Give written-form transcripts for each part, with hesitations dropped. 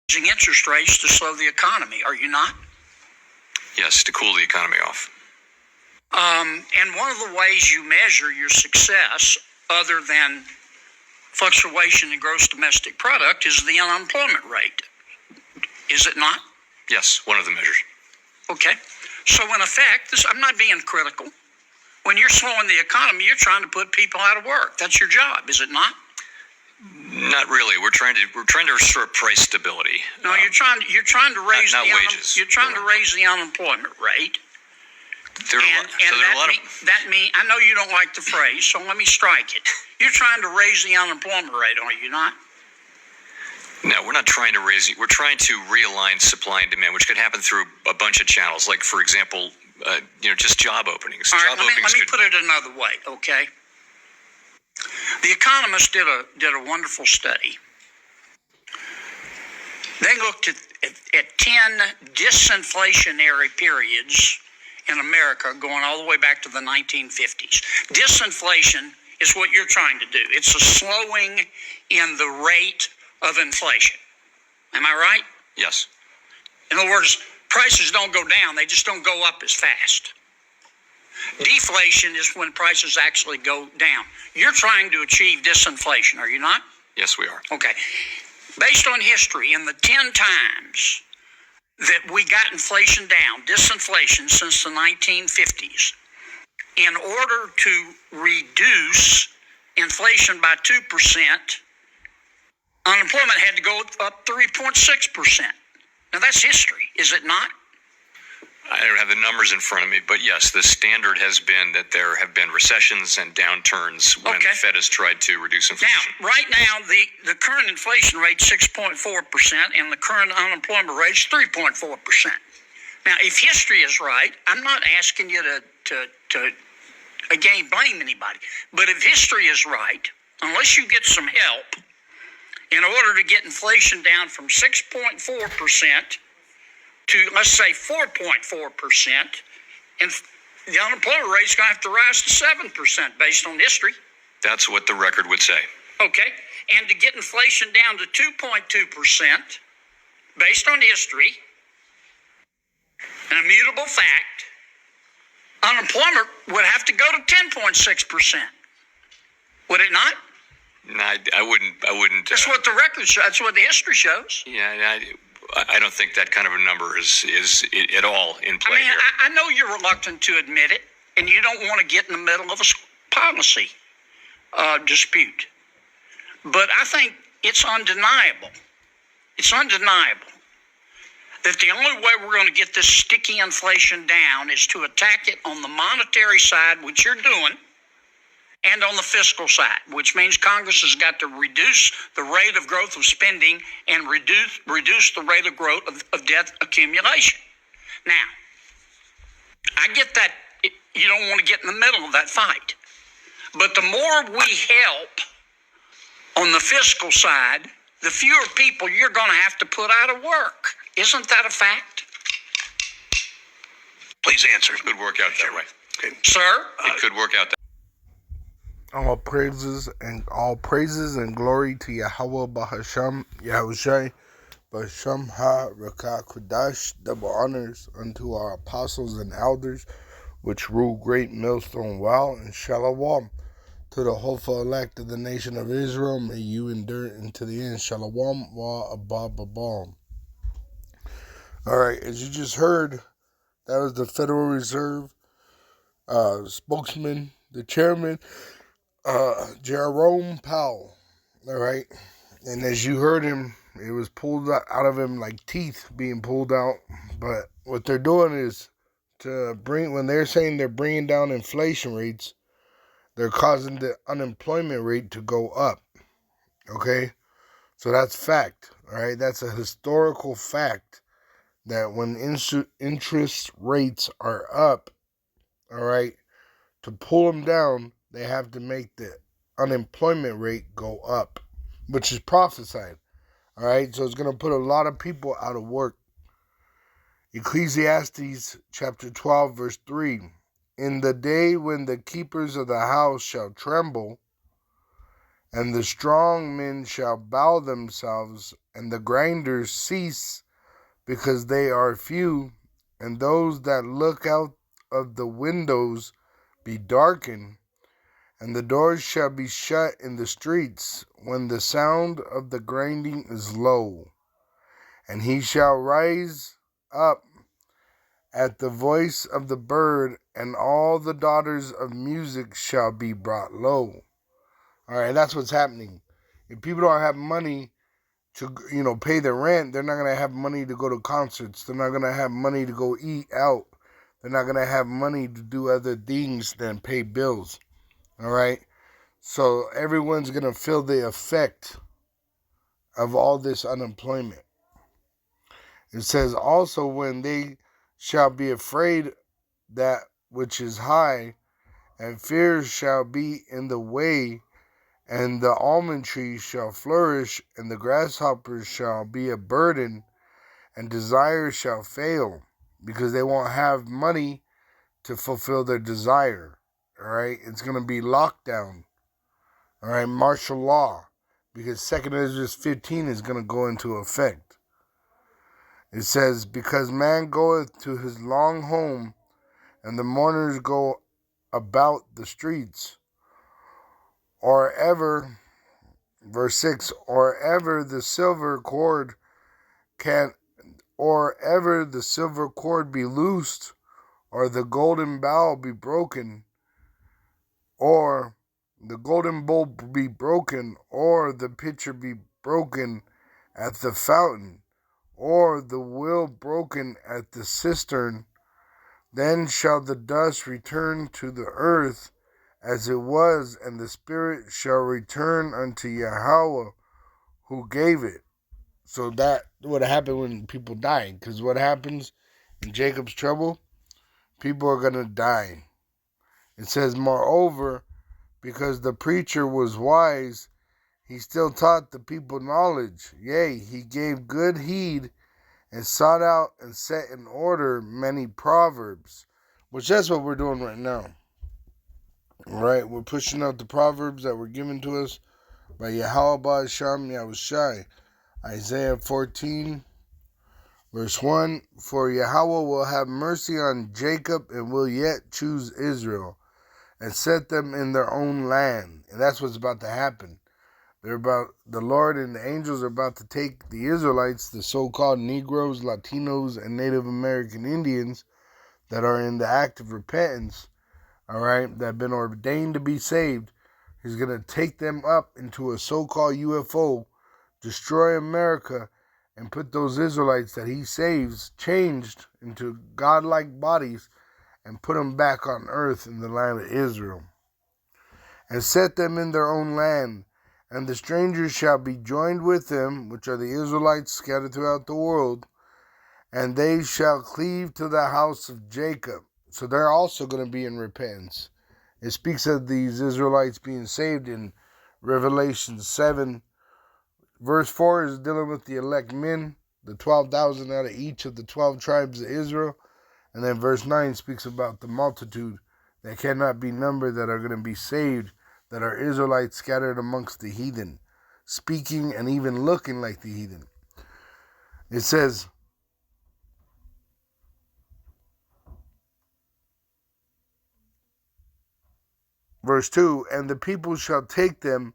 Using interest rates to slow the economy, are you not? Yes, to cool the economy off. And one of the ways you measure your success, other than fluctuation in gross domestic product, is the unemployment rate. Is it not? Yes, one of the measures. Okay. So in effect, I'm not being critical. When you're slowing the economy, you're trying to put people out of work. That's your job, is it not? Not really. We're trying to restore price stability. No, you're trying to raise not wages. You're trying to raise the unemployment rate. That means I know you don't like the phrase, so let me strike it. You're trying to raise the unemployment rate, are you not? No, we're not trying to raise it. We're trying to realign supply and demand, which could happen through a bunch of channels, like, for example, just job openings. All right, let me put it another way, okay? The Economist did a wonderful study. They looked at 10 disinflationary periods in America going all the way back to the 1950s. Disinflation is what you're trying to do. It's a slowing in the rate of inflation. Am I right? Yes. In other words, prices don't go down, they just don't go up as fast. Deflation is when prices actually go down. You're trying to achieve disinflation, are you not? Yes, we are. Okay. Based on history, in the 10 times that we got inflation down, disinflation since the 1950s, in order to reduce inflation by 2%, unemployment had to go up 3.6%. Now that's history, is it not? I don't have the numbers in front of me, but yes, the standard has been that there have been recessions and downturns when the Fed has tried to reduce inflation. Now, right now, the current inflation rate is 6.4%, and the current unemployment rate is 3.4%. Now, if history is right, I'm not asking you to again blame anybody, but if history is right, unless you get some help, in order to get inflation down from 6.4% to, let's say, 4.4%, and the unemployment rate is going to have to rise to 7% based on history. That's what the record would say. Okay. And to get inflation down to 2.2% based on history, an immutable fact, unemployment would have to go to 10.6%. Would it not? No, I wouldn't. That's what the record shows. That's what the history shows. Yeah, I don't think that kind of a number is at all in play here. I know you're reluctant to admit it, and you don't want to get in the middle of a policy dispute. But I think it's undeniable. It's undeniable that the only way we're going to get this sticky inflation down is to attack it on the monetary side, which you're doing, and on the fiscal side, which means Congress has got to reduce the rate of growth of spending and reduce the rate of growth of debt accumulation. Now, I get that you don't want to get in the middle of that fight. But the more we help on the fiscal side, the fewer people you're going to have to put out of work. Isn't that a fact? Please answer. It could work out that way. Okay. Sir? It could work out that way. All praises and glory to Yahweh Bahasham, Yahushai, Bahasham Ha Rakah Kudash, double honors unto our apostles and elders, which rule great millstone well, and Shalom to the hopeful elect of the nation of Israel. May you endure into the end. Shalom wa abababam. Alright, as you just heard, that was the Federal Reserve spokesman, the chairman, Jerome Powell. Alright, and as you heard him, it was pulled out of him like teeth being pulled out. But what they're doing is when they're saying they're bringing down inflation rates, they're causing the unemployment rate to go up. Okay, so that's fact. Alright, that's a historical fact that when interest rates are up, alright, to pull them down, they have to make the unemployment rate go up, which is prophesied. Alright, so it's going to put a lot of people out of work. Ecclesiastes chapter 12 verse 3. In the day when the keepers of the house shall tremble, And the strong men shall bow themselves, and the grinders cease, because they are few, and those that look out of the windows be darkened, and the doors shall be shut in the streets, when the sound of the grinding is low. And he shall rise up at the voice of the bird, and all the daughters of music shall be brought low. All right, that's what's happening. If people don't have money to, pay their rent, they're not going to have money to go to concerts. They're not going to have money to go eat out. They're not going to have money to do other things than pay bills. All right? So everyone's going to feel the effect of all this unemployment. It says also, when they shall be afraid that which is high, and fear shall be in the way, and the almond tree shall flourish, and the grasshoppers shall be a burden, and desire shall fail, because they won't have money to fulfill their desire. All right, it's going to be lockdown. All right, martial law, because 2 Ezra 15 is going to go into effect. It says, because man goeth to his long home, and the mourners go about the streets, or ever, verse 6, or ever the silver cord be loosed, or the golden bowl be broken, or the golden bowl be broken, or the pitcher be broken at the fountain, or the wheel broken at the cistern, then shall the dust return to the earth as it was, and the spirit shall return unto Yahweh who gave it. So that would happen when people die. Because what happens in Jacob's trouble? People are going to die. It says, moreover, because the preacher was wise, he still taught the people knowledge. Yea, he gave good heed, and sought out and set in order many proverbs. Which that's what we're doing right now. Right? We're pushing out the proverbs that were given to us by Yahweh Ba'asham Yahushai. Isaiah 14, verse 1, for Yahweh will have mercy on Jacob, and will yet choose Israel, and set them in their own land. And that's what's about to happen. The Lord and the angels are about to take the Israelites, the so-called Negroes, Latinos, and Native American Indians that are in the act of repentance, all right, that have been ordained to be saved. He's going to take them up into a so-called UFO, destroy America, and put those Israelites that he saves, changed into godlike bodies, and put them back on earth in the land of Israel. And set them in their own land. And the strangers shall be joined with them, which are the Israelites scattered throughout the world, and they shall cleave to the house of Jacob. So they're also going to be in repentance. It speaks of these Israelites being saved in Revelation 7. Verse 4 is dealing with the elect men, the 12,000 out of each of the 12 tribes of Israel. And then verse 9 speaks about the multitude that cannot be numbered that are going to be saved, that are Israelites scattered amongst the heathen, speaking and even looking like the heathen. It says, verse 2, and the people shall take them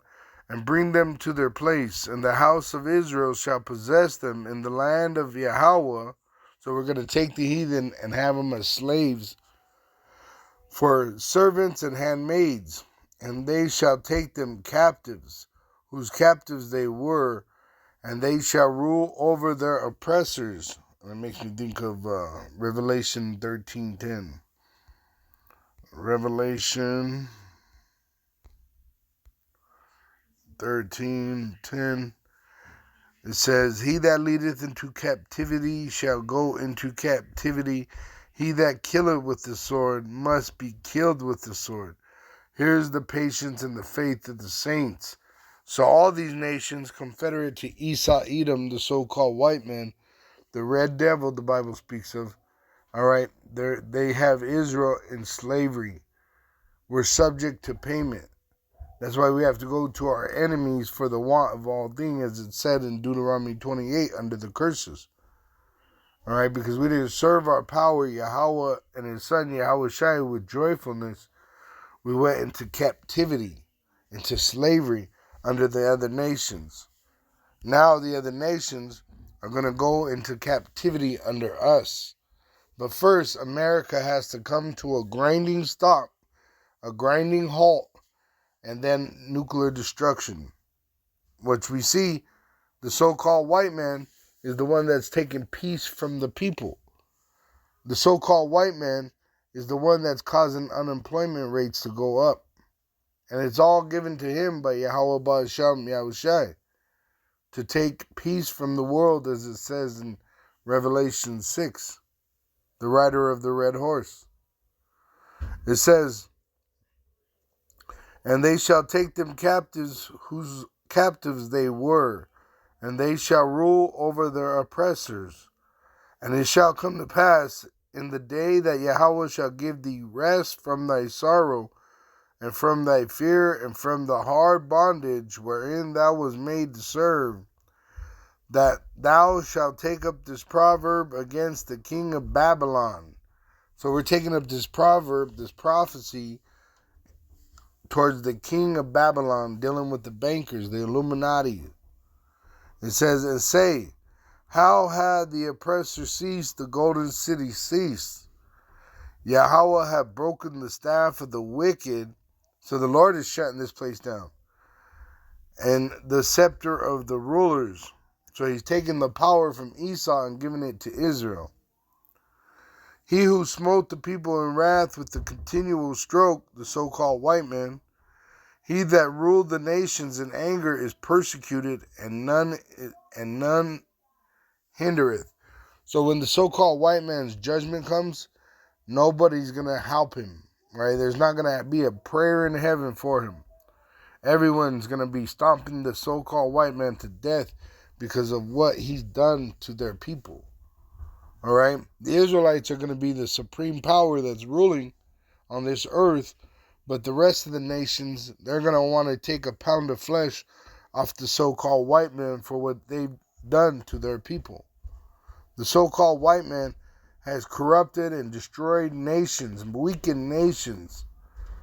and bring them to their place, and the house of Israel shall possess them in the land of Yahweh. So we're going to take the heathen and have them as slaves for servants and handmaids, and they shall take them captives, whose captives they were, and they shall rule over their oppressors. And it makes me think of Revelation 13:10. Revelation 13:10. It says, he that leadeth into captivity shall go into captivity. He that killeth with the sword must be killed with the sword. Here's the patience and the faith of the saints. So all these nations, confederate to Esau, Edom, the so-called white man, the red devil the Bible speaks of, all right, they have Israel in slavery. We're subject to payment. That's why we have to go to our enemies for the want of all things, as it said in Deuteronomy 28, under the curses. All right, because we didn't serve our power, Yahweh and his son, Yahweh Shai, with joyfulness. We went into captivity, into slavery under the other nations. Now the other nations are going to go into captivity under us. But first, America has to come to a grinding stop, a grinding halt, and then nuclear destruction. Which we see, the so-called white man is the one that's taking peace from the people. The so-called white man is the one that's causing unemployment rates to go up. And it's all given to him by Yahweh Ba'Shem Yahushai to take peace from the world, as it says in Revelation 6, the rider of the red horse. It says, and they shall take them captives whose captives they were, and they shall rule over their oppressors. And it shall come to pass in the day that Yahweh shall give thee rest from thy sorrow, and from thy fear, and from the hard bondage wherein thou was made to serve, that thou shalt take up this proverb against the king of Babylon. So we're taking up this proverb, this prophecy, towards the king of Babylon, dealing with the bankers, the Illuminati. It says, and say, how had the oppressor ceased, the golden city ceased? Yahweh had broken the staff of the wicked. So the Lord is shutting this place down. And the scepter of the rulers. So he's taking the power from Esau and giving it to Israel. He who smote the people in wrath with the continual stroke, the so-called white man, he that ruled the nations in anger is persecuted, and none hindereth. So when the so-called white man's judgment comes, nobody's going to help him, right? There's not going to be a prayer in heaven for him. Everyone's going to be stomping the so-called white man to death because of what he's done to their people. All right? The Israelites are going to be the supreme power that's ruling on this earth, but the rest of the nations, they're going to want to take a pound of flesh off the so-called white man for what they've done to their people. The so-called white man has corrupted and destroyed nations, weakened nations,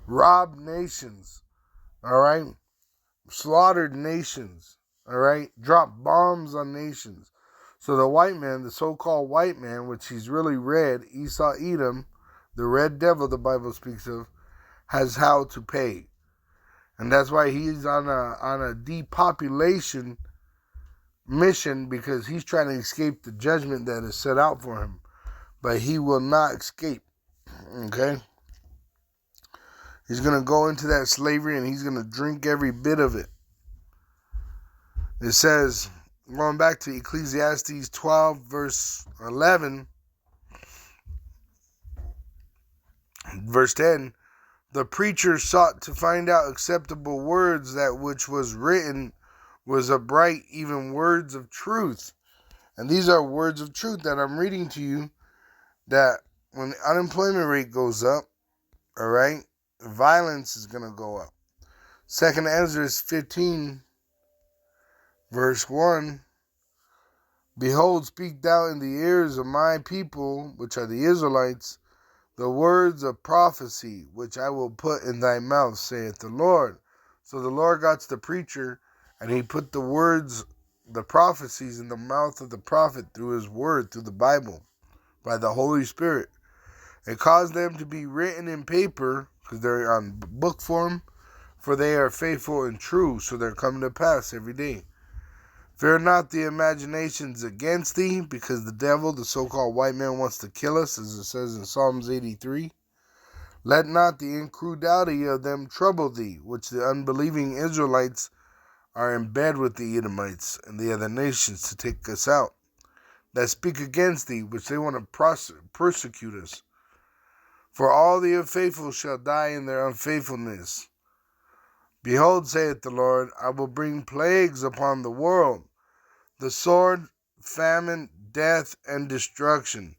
robbed nations, all right? Slaughtered nations, all right? Dropped bombs on nations. So the white man, the so-called white man, which he's really red, Esau Edom, the red devil the Bible speaks of, has how to pay. And that's why he's on a depopulation mission, because he's trying to escape the judgment that is set out for him. But he will not escape. Okay? He's going to go into that slavery and he's going to drink every bit of it. It says, going back to Ecclesiastes 12, verse 11, verse 10, the preacher sought to find out acceptable words, that which was written was upright, even words of truth. And these are words of truth that I'm reading to you, that when the unemployment rate goes up, all right, violence is going to go up. 2nd Ezra 15, verse 1, behold, speak thou in the ears of my people, which are the Israelites, the words of prophecy, which I will put in thy mouth, saith the Lord. So the Lord got the preacher, and he put the words, the prophecies, in the mouth of the prophet through his word, through the Bible, by the Holy Spirit. It caused them to be written in paper, because they're on book form, for they are faithful and true, so they're coming to pass every day. Fear not the imaginations against thee, because the devil, the so-called white man, wants to kill us, as it says in Psalms 83. Let not the incredulity of them trouble thee, which the unbelieving Israelites are in bed with the Edomites and the other nations to take us out, that speak against thee, which they want to persecute us. For all the unfaithful shall die in their unfaithfulness. Behold, saith the Lord, I will bring plagues upon the world, the sword, famine, death, and destruction.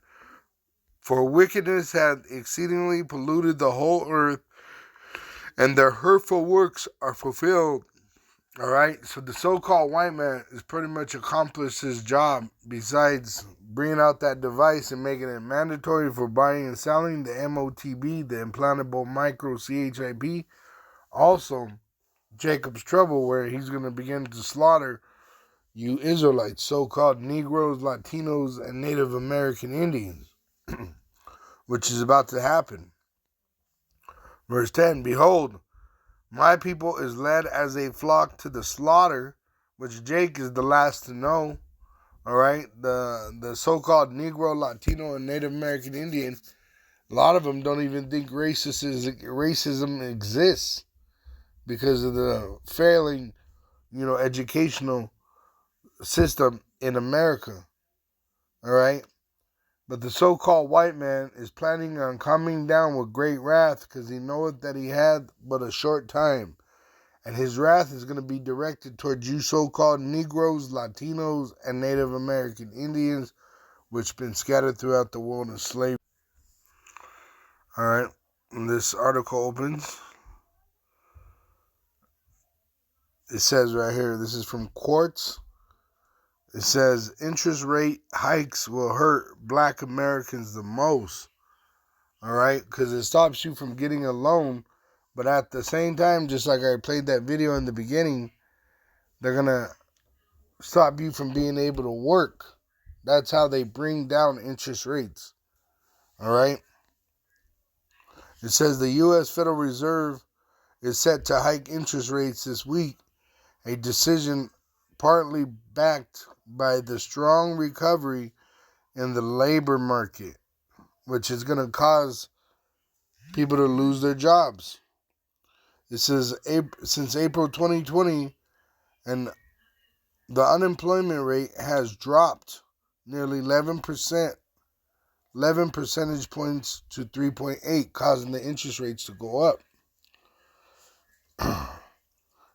For wickedness hath exceedingly polluted the whole earth, and their hurtful works are fulfilled. All right, so the so-called white man has pretty much accomplished his job. Besides bringing out that device and making it mandatory for buying and selling the MOTB, the implantable microchip, also Jacob's trouble, where he's going to begin to slaughter you Israelites, so-called Negroes, Latinos, and Native American Indians, which is about to happen. Verse 10, behold, my people is led as a flock to the slaughter, which Jake is the last to know. All right, the so-called Negro, Latino, and Native American Indian, a lot of them don't even think racism exists because of the failing, educational system in America. All right, but the so-called white man is planning on coming down with great wrath because he knoweth that he had but a short time. And his wrath is going to be directed towards you so-called Negroes, Latinos, and Native American Indians, which have been scattered throughout the world in slavery. All right, and this article opens. It says right here, this is from Quartz. It says, interest rate hikes will hurt black Americans the most. All right, because it stops you from getting a loan. But at the same time, just like I played that video in the beginning, they're going to stop you from being able to work. That's how they bring down interest rates. All right. It says the U.S. Federal Reserve is set to hike interest rates this week, a decision partly backed by the strong recovery in the labor market, which is going to cause people to lose their jobs. It says since April 2020, and the unemployment rate has dropped nearly 11%, 11 percentage points to 3.8, causing the interest rates to go up.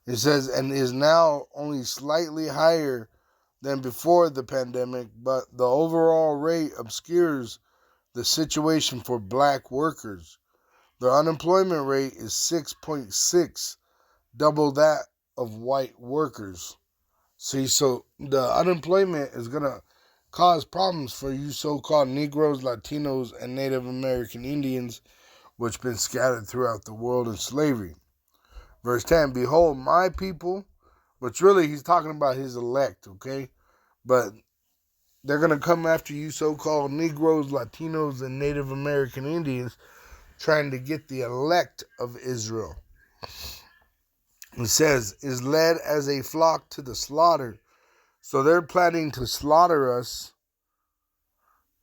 It says, and is now only slightly higher than before the pandemic, but the overall rate obscures the situation for black workers. The unemployment rate is 6.6, double that of white workers. See, so the unemployment is going to cause problems for you so-called Negroes, Latinos, and Native American Indians, which have been scattered throughout the world in slavery. Verse 10, behold, my people, which really he's talking about his elect, okay? But they're going to come after you so-called Negroes, Latinos, and Native American Indians, trying to get the elect of Israel. It says, is led as a flock to the slaughter. So they're planning to slaughter us.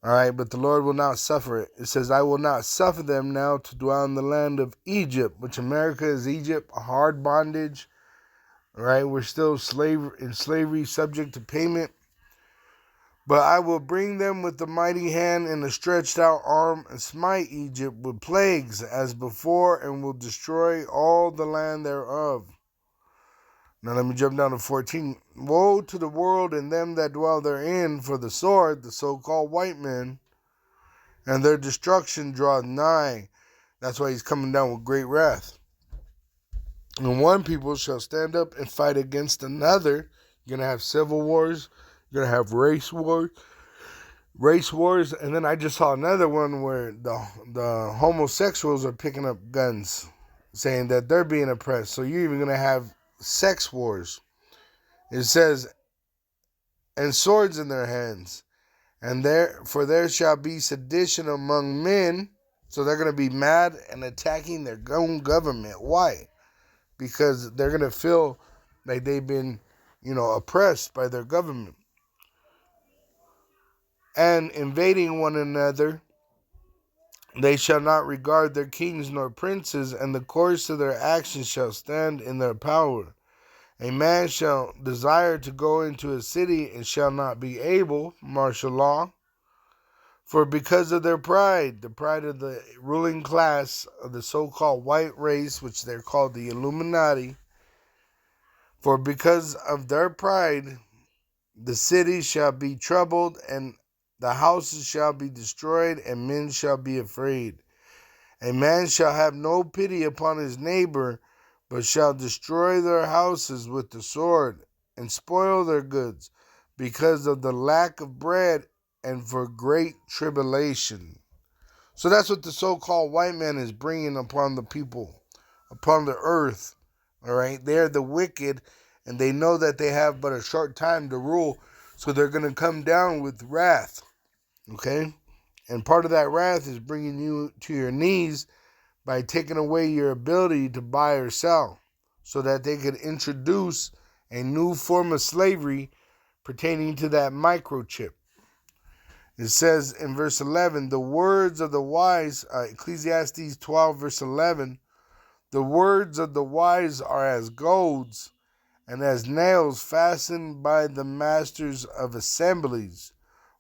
All right, but the Lord will not suffer it. It says, I will not suffer them now to dwell in the land of Egypt, which America is Egypt, a hard bondage. All right, we're still in slavery, subject to payment. But I will bring them with the mighty hand and the stretched out arm, and smite Egypt with plagues as before, and will destroy all the land thereof. Now let me jump down to 14. Woe to the world and them that dwell therein, for the sword, the so-called white man, and their destruction draweth nigh. That's why he's coming down with great wrath. And one people shall stand up and fight against another. You're going to have civil wars. You're going to have race wars. And then I just saw another one where the homosexuals are picking up guns, saying that they're being oppressed. So you're even going to have sex wars. It says, and swords in their hands. And there shall be sedition among men. So they're going to be mad and attacking their own government. Why? Because they're going to feel like they've been, oppressed by their government. And invading one another, they shall not regard their kings nor princes, and the course of their actions shall stand in their power. A man shall desire to go into a city and shall not be able, martial law. For because of their pride, the pride of the ruling class of the so-called white race, which they're called the Illuminati, for because of their pride, the cities shall be troubled, and the houses shall be destroyed, and men shall be afraid. A man shall have no pity upon his neighbor, but shall destroy their houses with the sword, and spoil their goods, because of the lack of bread and for great tribulation. So that's what the so-called white man is bringing upon the people, upon the earth. All right, they're the wicked, and they know that they have but a short time to rule, so they're going to come down with wrath. Okay, and part of that wrath is bringing you to your knees by taking away your ability to buy or sell, so that they could introduce a new form of slavery pertaining to that microchip. It says in verse 11, the words of the wise, Ecclesiastes 12, verse 11, the words of the wise are as golds, and as nails fastened by the masters of assemblies,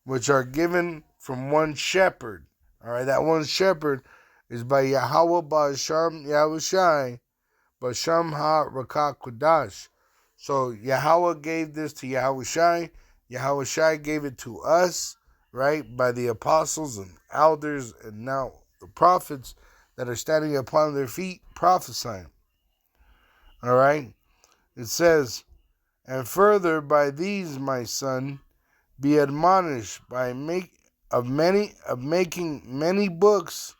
which are given from one shepherd. All right, that one shepherd is by Yahweh Ba'asham Yahushai, Ba'asham Ha-Rakah Kodash. So Yahweh gave this to Yahushai. Yahushai gave it to us, right, by the apostles and elders and now the prophets that are standing upon their feet prophesying. All right, it says, and further by these, my son, be admonished by making many books.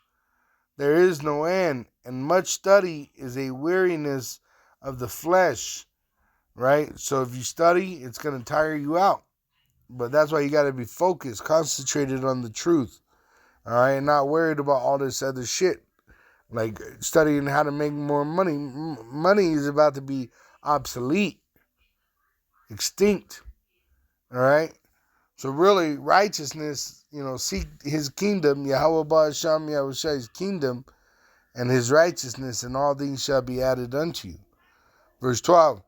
There is no end, and much study is a weariness of the flesh. Right? So if you study, it's going to tire you out. But that's why you got to be focused, concentrated on the truth. All right? And not worried about all this other shit. Like studying how to make more money. Money is about to be obsolete, extinct. All right? So really, righteousness, seek his kingdom, Yahweh Ba'asham Yahushai's kingdom, and his righteousness, and all things shall be added unto you. Verse 12,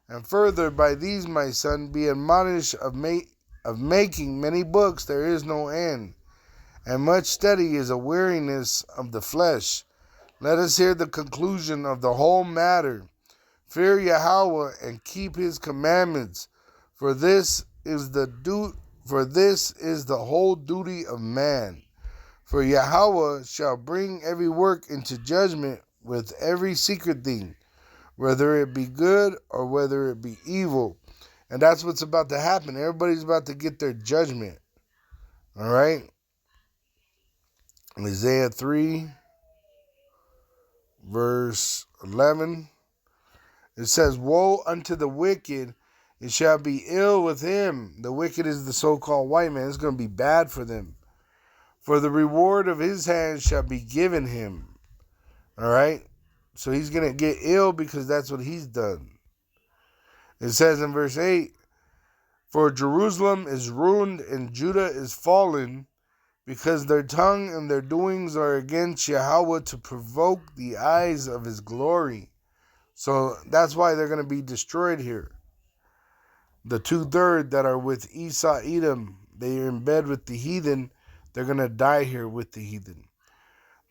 and further, by these, my son, be admonished of making many books, there is no end, and much study is a weariness of the flesh. Let us hear the conclusion of the whole matter. Fear Yahweh and keep his commandments, for this is the whole duty of man. For Yahweh shall bring every work into judgment with every secret thing, whether it be good or whether it be evil. And that's what's about to happen. Everybody's about to get their judgment. All right? Isaiah 3, verse 11. It says, woe unto the wicked, it shall be ill with him. The wicked is the so-called white man. It's going to be bad for them. For the reward of his hand shall be given him. All right? So he's going to get ill because that's what he's done. It says in verse 8, for Jerusalem is ruined and Judah is fallen, because their tongue and their doings are against Yahweh to provoke the eyes of his glory. So that's why they're going to be destroyed here. The 2/3 that are with Esau, Edom, they are in bed with the heathen. They're going to die here with the heathen.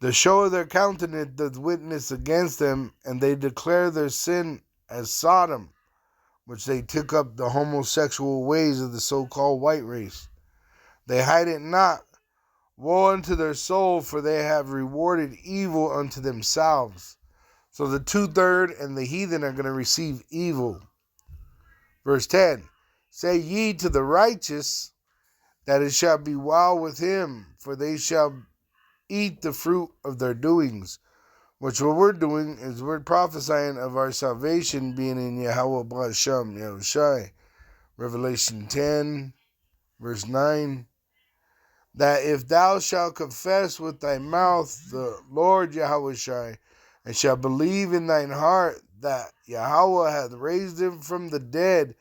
The show of their countenance does witness against them, and they declare their sin as Sodom, which they took up the homosexual ways of the so-called white race. They hide it not. Woe unto their soul, for they have rewarded evil unto themselves. So the 2/3 and the heathen are going to receive evil. Verse 10, say ye to the righteous that it shall be well with him, for they shall eat the fruit of their doings. Which what we're doing is we're prophesying of our salvation being in Yahweh Ba'asham Yahushai. Revelation 10, verse 9. That if thou shalt confess with thy mouth the Lord Yahushai, and shalt believe in thine heart that Yahweh hath raised him from the dead,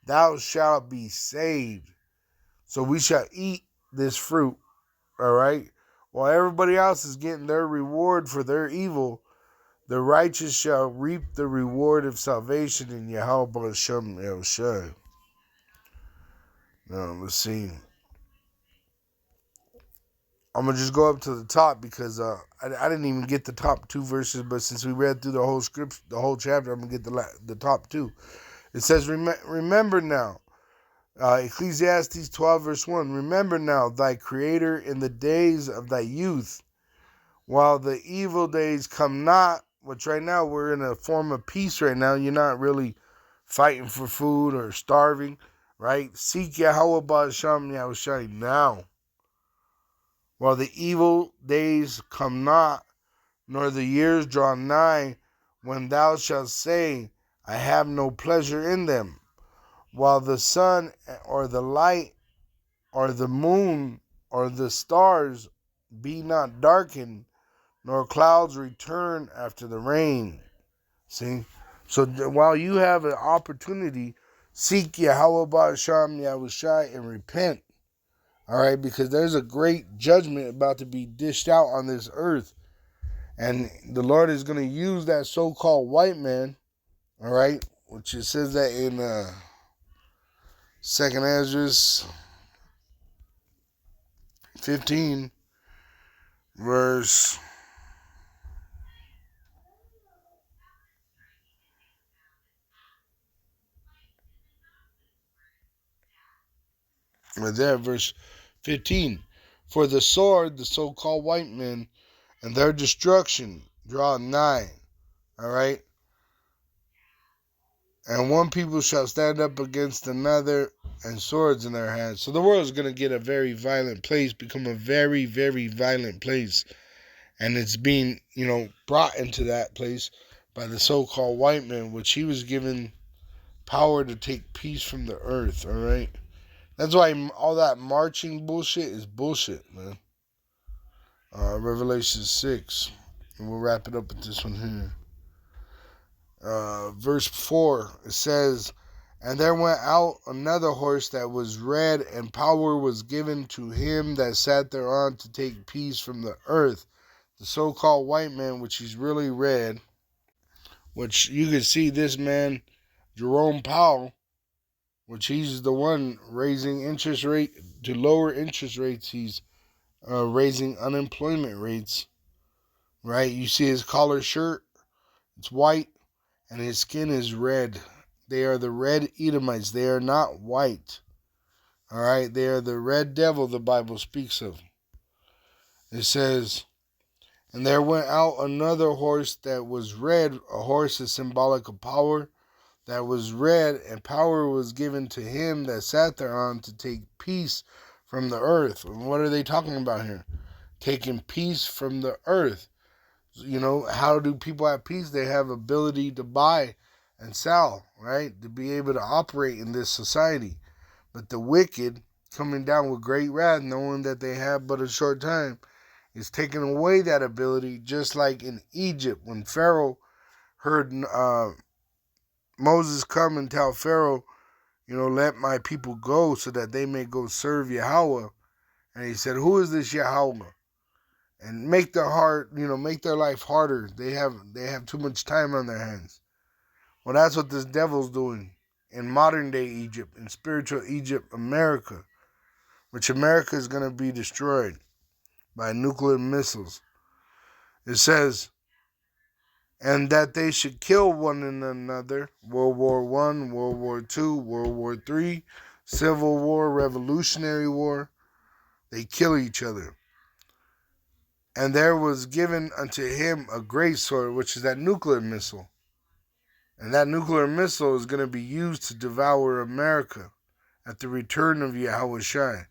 thou shalt be saved. So we shall eat this fruit, all right? While everybody else is getting their reward for their evil, the righteous shall reap the reward of salvation in Yahweh B'Shem Yahushai. Now, let's see. I'm going to just go up to the top because I didn't even get the top 2 verses, but since we read through the whole script, the whole chapter, I'm going to get the top 2. It says, remember now, Ecclesiastes 12, verse 1, remember now thy Creator in the days of thy youth, while the evil days come not, which right now we're in a form of peace right now. You're not really fighting for food or starving, right? Seek Yahweh Ba'asham Yahushai now, while the evil days come not, nor the years draw nigh, when thou shalt say, I have no pleasure in them, while the sun or the light or the moon or the stars be not darkened, nor clouds return after the rain. See? So while you have an opportunity, seek Yahweh Ba'asham Yahushai and repent. All right? Because there's a great judgment about to be dished out on this earth. And the Lord is going to use that so-called white man, all right? Which it says that in 2nd Ezra 15, verse... Right there, verse 15. For the sword, the so-called white men, and their destruction draw nigh. All right? And one people shall stand up against another, and swords in their hands. So the world is going to get a very violent place, become a very, very violent place. And it's being, brought into that place by the so-called white man, which he was given power to take peace from the earth. All right? That's why all that marching bullshit is bullshit, man. Revelation 6. And we'll wrap it up with this one here. Verse 4, it says, And there went out another horse that was red, and power was given to him that sat thereon to take peace from the earth. The so-called white man, which he's really red, which you can see this man, Jerome Powell, which he's the one raising interest rate to lower interest rates. He's raising unemployment rates, right? You see his collar shirt, it's white, and his skin is red. They are the red Edomites. They are not white, all right? They are the red devil the Bible speaks of. It says, And there went out another horse that was red. A horse is symbolic of power. That was red, and power was given to him that sat thereon to take peace from the earth. And what are they talking about here? Taking peace from the earth. How do people have peace? They have ability to buy and sell, right? To be able to operate in this society. But the wicked, coming down with great wrath, knowing that they have but a short time, is taking away that ability, just like in Egypt when Pharaoh heard Moses come and tell Pharaoh, let my people go so that they may go serve Yahweh. And he said, who is this Yahweh? And make their life harder. They have too much time on their hands. Well, that's what this devil's doing in modern day Egypt, in spiritual Egypt, America, which America is going to be destroyed by nuclear missiles. It says, and that they should kill one another. World War I, World War II, World War III, Civil War, Revolutionary War. They kill each other. And there was given unto him a great sword, which is that nuclear missile. And that nuclear missile is going to be used to devour America at the return of Yahweh Shai.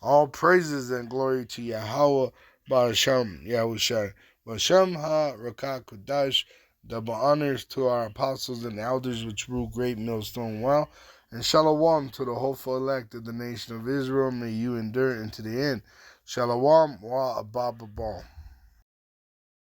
All praises and glory to Yahweh Ba'asham Yahushai. Ba'asham Ha-Rakah Kodash. Double honors to our apostles and elders which rule great millstone well. And shalom to the hopeful elect of the nation of Israel. May you endure into the end. Shalom wa abababal.